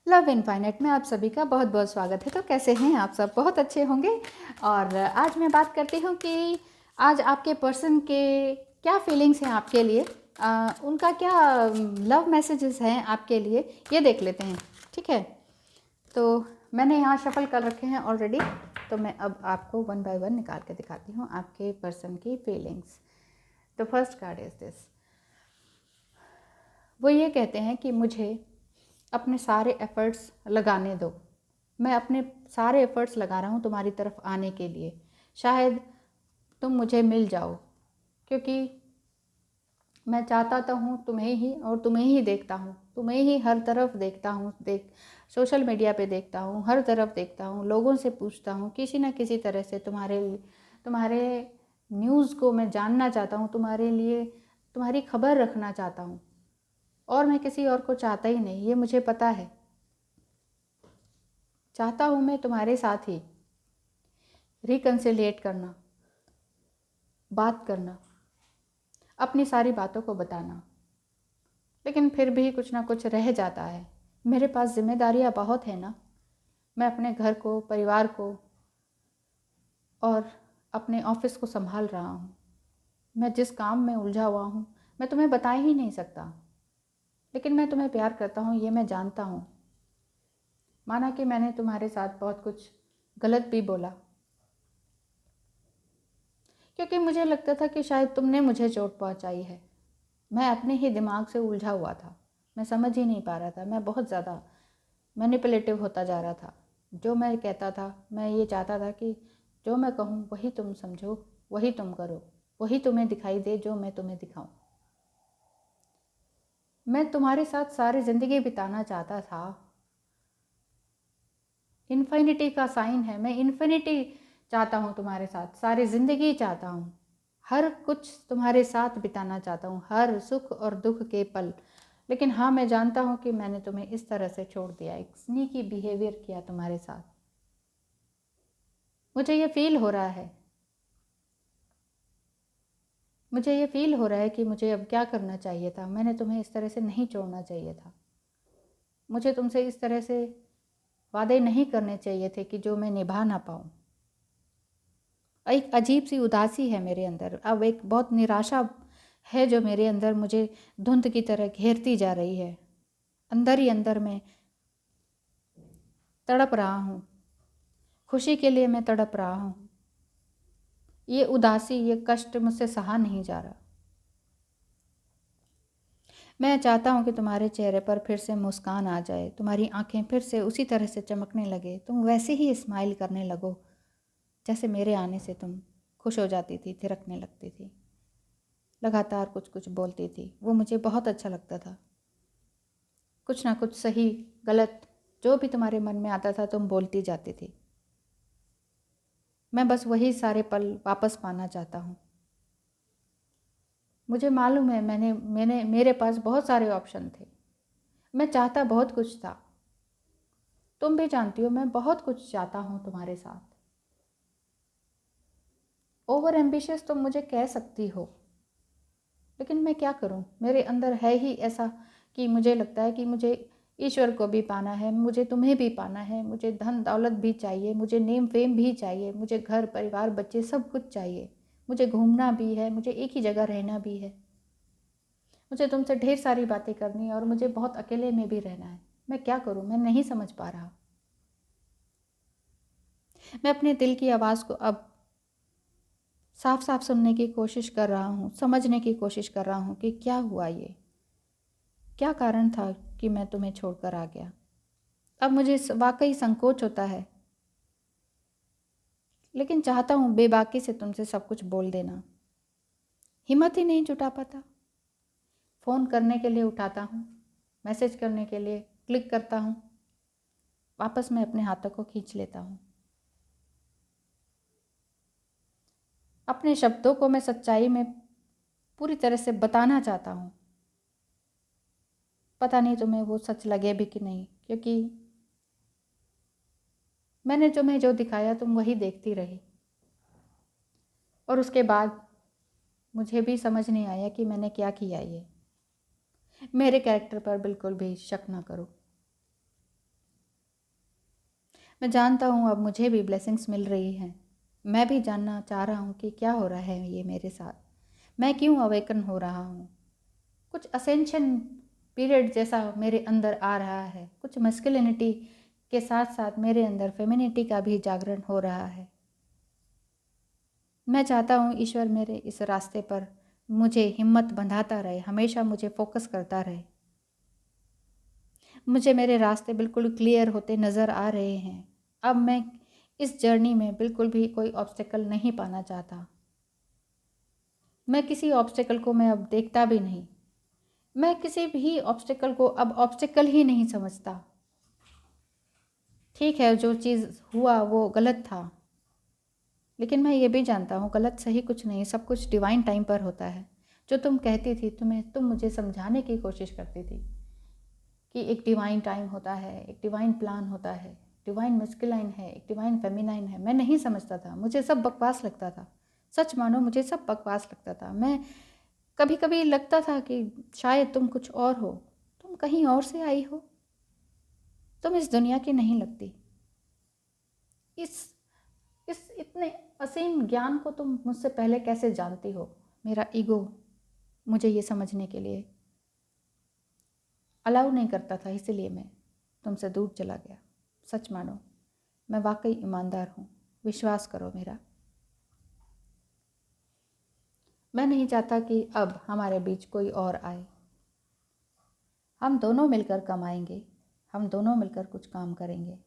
Love infinite में आप सभी का बहुत बहुत स्वागत है। तो कैसे हैं आप सब? बहुत अच्छे होंगे। और आज मैं बात करती हूँ कि आज आपके पर्सन के क्या फीलिंग्स हैं आपके लिए, उनका क्या लव मैसेजेस हैं आपके लिए, ये देख लेते हैं। ठीक है, तो मैंने यहाँ शफल कर रखे हैं ऑलरेडी, तो मैं अब आपको वन बाय वन निकाल के दिखाती हूँ आपके पर्सन की फीलिंग्स। तो फर्स्ट कार्ड इज दिस। वो ये कहते हैं कि मुझे अपने सारे एफ़र्ट्स लगाने दो। मैं अपने सारे एफ़र्ट्स लगा रहा हूँ तुम्हारी तरफ आने के लिए। शायद तुम मुझे मिल जाओ, क्योंकि मैं चाहता तो हूँ तुम्हें ही, और तुम्हें ही देखता हूँ, तुम्हें ही हर तरफ देखता हूँ। सोशल मीडिया पे देखता हूँ, हर तरफ देखता हूँ, लोगों से पूछता हूँ, किसी न किसी तरह से तुम्हारे न्यूज़ को मैं जानना चाहता हूँ, तुम्हारे लिए तुम्हारी खबर रखना चाहता हूँ। और मैं किसी और को चाहता ही नहीं, ये मुझे पता है। चाहता हूँ मैं तुम्हारे साथ ही रिकन्सिलिएट करना, बात करना, अपनी सारी बातों को बताना, लेकिन फिर भी कुछ ना कुछ रह जाता है। मेरे पास जिम्मेदारियाँ बहुत हैं ना। मैं अपने घर को, परिवार को और अपने ऑफिस को संभाल रहा हूँ। मैं जिस काम में उलझा हुआ हूँ, मैं तुम्हें बता ही नहीं सकता, लेकिन मैं तुम्हें प्यार करता हूँ, ये मैं जानता हूँ। माना कि मैंने तुम्हारे साथ बहुत कुछ गलत भी बोला, क्योंकि मुझे लगता था कि शायद तुमने मुझे चोट पहुंचाई है। मैं अपने ही दिमाग से उलझा हुआ था, मैं समझ ही नहीं पा रहा था। मैं बहुत ज़्यादा मैनिपुलेटिव होता जा रहा था। जो मैं कहता था, मैं ये चाहता था कि जो मैं कहूँ वही तुम समझो, वही तुम करो, वही तुम्हें दिखाई दे जो मैं तुम्हें दिखाऊं। मैं तुम्हारे साथ सारी ज़िंदगी बिताना चाहता था। इन्फिनिटी का साइन है, मैं इन्फिनिटी चाहता हूँ तुम्हारे साथ, सारी ज़िंदगी चाहता हूँ, हर कुछ तुम्हारे साथ बिताना चाहता हूँ, हर सुख और दुख के पल। लेकिन हाँ, मैं जानता हूँ कि मैंने तुम्हें इस तरह से छोड़ दिया, एक स्नीकी बिहेवियर किया तुम्हारे साथ। मुझे ये फील हो रहा है, मुझे ये फील हो रहा है कि मुझे अब क्या करना चाहिए था। मैंने तुम्हें इस तरह से नहीं छोड़ना चाहिए था। मुझे तुमसे इस तरह से वादे नहीं करने चाहिए थे कि जो मैं निभा ना पाऊँ। एक अजीब सी उदासी है मेरे अंदर, अब एक बहुत निराशा है जो मेरे अंदर मुझे धुंध की तरह घेरती जा रही है। अंदर ही अंदर मैं तड़प रहा हूँ, खुशी के लिए मैं तड़प रहा हूँ। ये उदासी, ये कष्ट मुझसे सहा नहीं जा रहा। मैं चाहता हूँ कि तुम्हारे चेहरे पर फिर से मुस्कान आ जाए, तुम्हारी आंखें फिर से उसी तरह से चमकने लगे, तुम वैसे ही स्माइल करने लगो जैसे मेरे आने से तुम खुश हो जाती थी, थिरकने लगती थी, लगातार कुछ कुछ बोलती थी। वो मुझे बहुत अच्छा लगता था। कुछ ना कुछ सही गलत जो भी तुम्हारे मन में आता था तुम बोलती जाती थी। मैं बस वही सारे पल वापस पाना चाहता हूँ। मुझे मालूम है, मेरे पास बहुत सारे ऑप्शन थे। मैं चाहता बहुत कुछ था। तुम भी जानती हो मैं बहुत कुछ चाहता हूँ तुम्हारे साथ। ओवर एम्बिशियस तुम मुझे कह सकती हो, लेकिन मैं क्या करूं। मेरे अंदर है ही ऐसा कि मुझे लगता है कि मुझे ईश्वर को भी पाना है, मुझे तुम्हें भी पाना है, मुझे धन दौलत भी चाहिए, मुझे नेम फेम भी चाहिए, मुझे घर परिवार बच्चे सब कुछ चाहिए, मुझे घूमना भी है, मुझे एक ही जगह रहना भी है, मुझे तुमसे ढेर सारी बातें करनी है, और मुझे बहुत अकेले में भी रहना है। मैं क्या करूं, मैं नहीं समझ पा रहा। मैं अपने दिल की आवाज़ को अब साफ साफ सुनने की कोशिश कर रहा हूँ, समझने की कोशिश कर रहा हूँ कि क्या हुआ, ये क्या कारण था कि मैं तुम्हें छोड़कर आ गया। अब मुझे वाकई संकोच होता है, लेकिन चाहता हूँ बेबाकी से तुमसे सब कुछ बोल देना। हिम्मत ही नहीं जुटा पाता। फ़ोन करने के लिए उठाता हूँ, मैसेज करने के लिए क्लिक करता हूँ, वापस मैं अपने हाथों को खींच लेता हूँ। अपने शब्दों को मैं सच्चाई में पूरी तरह से बताना चाहता हूँ। पता नहीं तुम्हें वो सच लगे भी कि नहीं, क्योंकि मैंने तुम्हें जो दिखाया तुम वही देखती रही, और उसके बाद मुझे भी समझ नहीं आया कि मैंने क्या किया। ये मेरे कैरेक्टर पर बिल्कुल भी शक ना करो। मैं जानता हूँ अब मुझे भी ब्लेसिंग्स मिल रही हैं। मैं भी जानना चाह रहा हूँ कि क्या हो रहा है ये मेरे साथ, मैं क्यों अवेकन हो रहा हूँ। कुछ असेंशन पीरियड जैसा मेरे अंदर आ रहा है, कुछ मस्कुलिनिटी के साथ साथ मेरे अंदर फेमिनिटी का भी जागरण हो रहा है। मैं चाहता हूँ ईश्वर मेरे इस रास्ते पर मुझे हिम्मत बंधाता रहे, हमेशा मुझे फोकस करता रहे। मुझे मेरे रास्ते बिल्कुल क्लियर होते नज़र आ रहे हैं। अब मैं इस जर्नी में बिल्कुल भी कोई ऑब्स्टेकल नहीं पाना चाहता। मैं किसी ऑब्स्टेकल को मैं अब देखता भी नहीं। मैं किसी भी ऑब्स्टेकल को अब ऑब्स्टेकल ही नहीं समझता। ठीक है, जो चीज़ हुआ वो गलत था, लेकिन मैं ये भी जानता हूँ गलत सही कुछ नहीं, सब कुछ डिवाइन टाइम पर होता है। जो तुम कहती थी, तुम मुझे समझाने की कोशिश करती थी कि एक डिवाइन टाइम होता है, एक डिवाइन प्लान होता है, डिवाइन मैस्कुलाइन है, एक डिवाइन फेमिनाइन है। मैं नहीं समझता था, मुझे सब बकवास लगता था। सच मानो मुझे सब बकवास लगता था। मैं कभी कभी लगता था कि शायद तुम कुछ और हो, तुम कहीं और से आई हो, तुम इस दुनिया की नहीं लगती। इस इतने असीम ज्ञान को तुम मुझसे पहले कैसे जानती हो। मेरा ईगो मुझे ये समझने के लिए अलाउ नहीं करता था, इसीलिए मैं तुमसे दूर चला गया। सच मानो मैं वाकई ईमानदार हूँ, विश्वास करो मेरा। मैं नहीं चाहता कि अब हमारे बीच कोई और आए। हम दोनों मिलकर कमाएंगे, हम दोनों मिलकर कुछ काम करेंगे,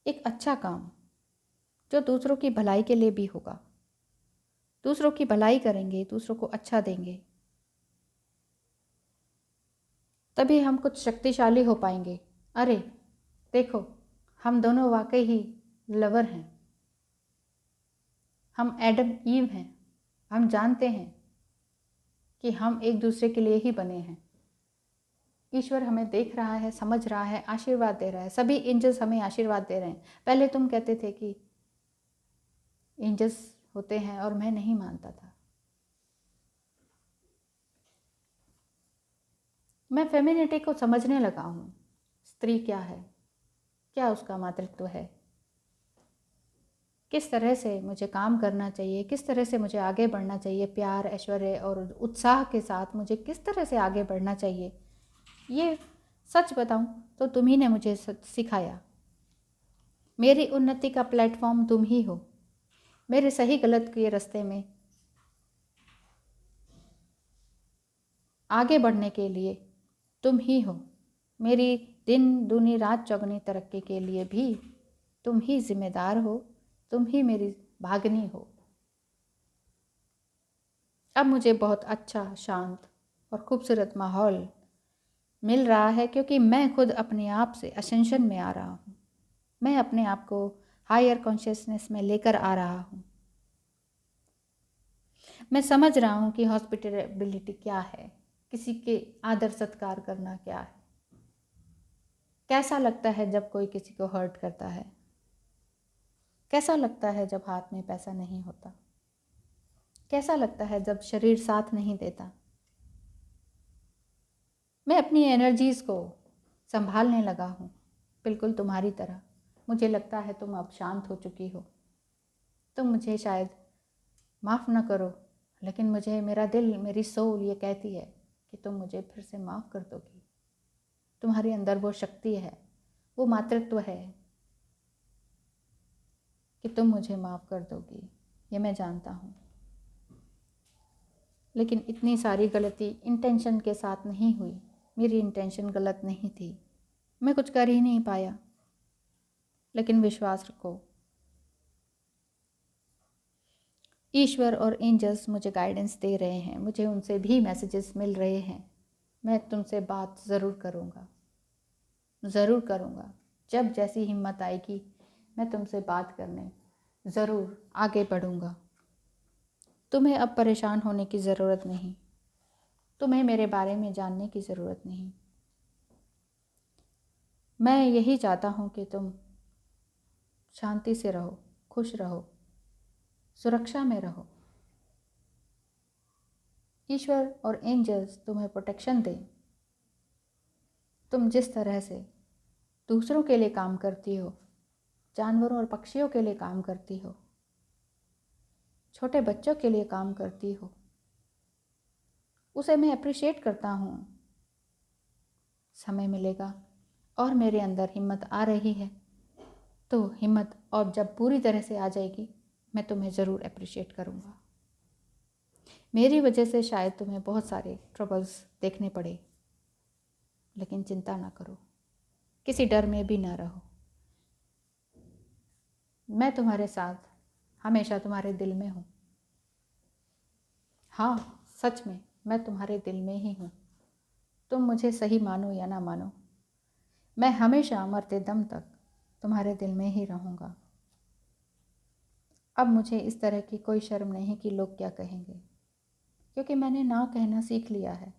एक अच्छा काम जो दूसरों की भलाई के लिए भी होगा। दूसरों की भलाई करेंगे, दूसरों को अच्छा देंगे, तभी हम कुछ शक्तिशाली हो पाएंगे। अरे देखो, हम दोनों वाकई ही लवर हैं, हम एडम ईव हैं। हम जानते हैं कि हम एक दूसरे के लिए ही बने हैं। ईश्वर हमें देख रहा है, समझ रहा है, आशीर्वाद दे रहा है। सभी एंजल्स हमें आशीर्वाद दे रहे हैं। पहले तुम कहते थे कि एंजल्स होते हैं और मैं नहीं मानता था। मैं फेमिनिटी को समझने लगा हूँ। स्त्री क्या है, क्या उसका मातृत्व है, किस तरह से मुझे काम करना चाहिए, किस तरह से मुझे आगे बढ़ना चाहिए, प्यार, ऐश्वर्य और उत्साह के साथ मुझे किस तरह से आगे बढ़ना चाहिए। ये सच बताऊं तो तुम्ही ने मुझे सिखाया। मेरी उन्नति का प्लेटफॉर्म तुम ही हो। मेरे सही गलत के रास्ते में आगे बढ़ने के लिए तुम ही हो। मेरी दिन दूनी रात चौगनी तरक्की के लिए भी तुम ही जिम्मेदार हो, तुम ही मेरी भागनी हो। अब मुझे बहुत अच्छा, शांत और खूबसूरत माहौल मिल रहा है, क्योंकि मैं खुद अपने आप से असेंशन में आ रहा हूँ। मैं अपने आप को हायर कॉन्शियसनेस में लेकर आ रहा हूँ। मैं समझ रहा हूँ कि हॉस्पिटलिटी क्या है, किसी के आदर सत्कार करना क्या है, कैसा लगता है जब कोई किसी को हर्ट करता है, कैसा लगता है जब हाथ में पैसा नहीं होता, कैसा लगता है जब शरीर साथ नहीं देता। मैं अपनी एनर्जीज़ को संभालने लगा हूँ, बिल्कुल तुम्हारी तरह। मुझे लगता है तुम अब शांत हो चुकी हो। तुम मुझे शायद माफ़ न करो, लेकिन मुझे मेरा दिल, मेरी सोल ये कहती है कि तुम मुझे फिर से माफ़ कर दोगी। तुम्हारे अंदर वो शक्ति है, वो मातृत्व है कि तुम मुझे माफ़ कर दोगी। ये मैं जानता हूँ, लेकिन इतनी सारी गलती इंटेंशन के साथ नहीं हुई। मेरी इंटेंशन गलत नहीं थी, मैं कुछ कर ही नहीं पाया। लेकिन विश्वास रखो, ईश्वर और एंजल्स मुझे गाइडेंस दे रहे हैं, मुझे उनसे भी मैसेजेस मिल रहे हैं। मैं तुमसे बात ज़रूर करूँगा, ज़रूर करूँगा। जब जैसी हिम्मत आएगी मैं तुमसे बात करने ज़रूर आगे बढ़ूँगा। तुम्हें अब परेशान होने की ज़रूरत नहीं, तुम्हें मेरे बारे में जानने की ज़रूरत नहीं। मैं यही चाहता हूँ कि तुम शांति से रहो, खुश रहो, सुरक्षा में रहो। ईश्वर और एंजल्स तुम्हें प्रोटेक्शन दें। तुम जिस तरह से दूसरों के लिए काम करती हो, जानवरों और पक्षियों के लिए काम करती हो, छोटे बच्चों के लिए काम करती हो, उसे मैं अप्रिशिएट करता हूँ। समय मिलेगा और मेरे अंदर हिम्मत आ रही है तो हिम्मत और जब पूरी तरह से आ जाएगी मैं तुम्हें ज़रूर अप्रिशिएट करूँगा। मेरी वजह से शायद तुम्हें बहुत सारे ट्रबल्स देखने पड़े, लेकिन चिंता ना करो, किसी डर में भी ना रहो। मैं तुम्हारे साथ हमेशा तुम्हारे दिल में हूँ। हाँ, सच में मैं तुम्हारे दिल में ही हूँ। तुम मुझे सही मानो या ना मानो, मैं हमेशा मरते दम तक तुम्हारे दिल में ही रहूँगा। अब मुझे इस तरह की कोई शर्म नहीं कि लोग क्या कहेंगे, क्योंकि मैंने ना कहना सीख लिया है।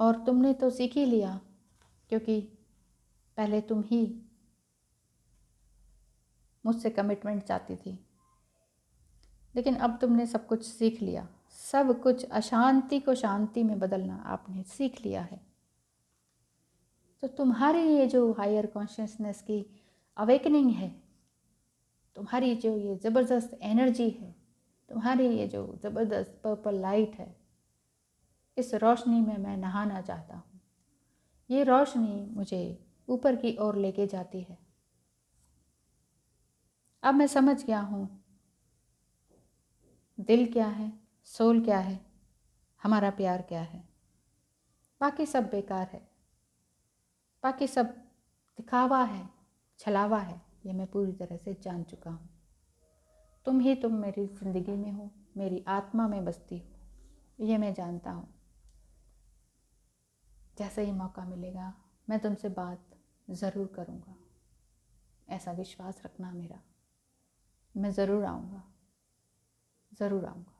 और तुमने तो सीख ही लिया, क्योंकि पहले तुम ही मुझसे कमिटमेंट चाहती थी, लेकिन अब तुमने सब कुछ सीख लिया। सब कुछ, अशांति को शांति में बदलना आपने सीख लिया है। तो तुम्हारी ये जो हायर कॉन्शियसनेस की अवेकनिंग है, तुम्हारी जो ये ज़बरदस्त एनर्जी है, तुम्हारी ये जो ज़बरदस्त पर्पल लाइट है, इस रोशनी में मैं नहाना चाहता हूँ। ये रोशनी मुझे ऊपर की ओर लेके जाती है। अब मैं समझ गया हूँ दिल क्या है, सोल क्या है, हमारा प्यार क्या है। बाकी सब बेकार है, बाकी सब दिखावा है, छलावा है, ये मैं पूरी तरह से जान चुका हूँ। तुम मेरी ज़िंदगी में हो, मेरी आत्मा में बसती हो, ये मैं जानता हूँ। जैसे ही मौका मिलेगा मैं तुमसे बात ज़रूर करूँगा, ऐसा विश्वास रखना मेरा। मैं ज़रूर आऊँगा, ज़रूर आऊँगा।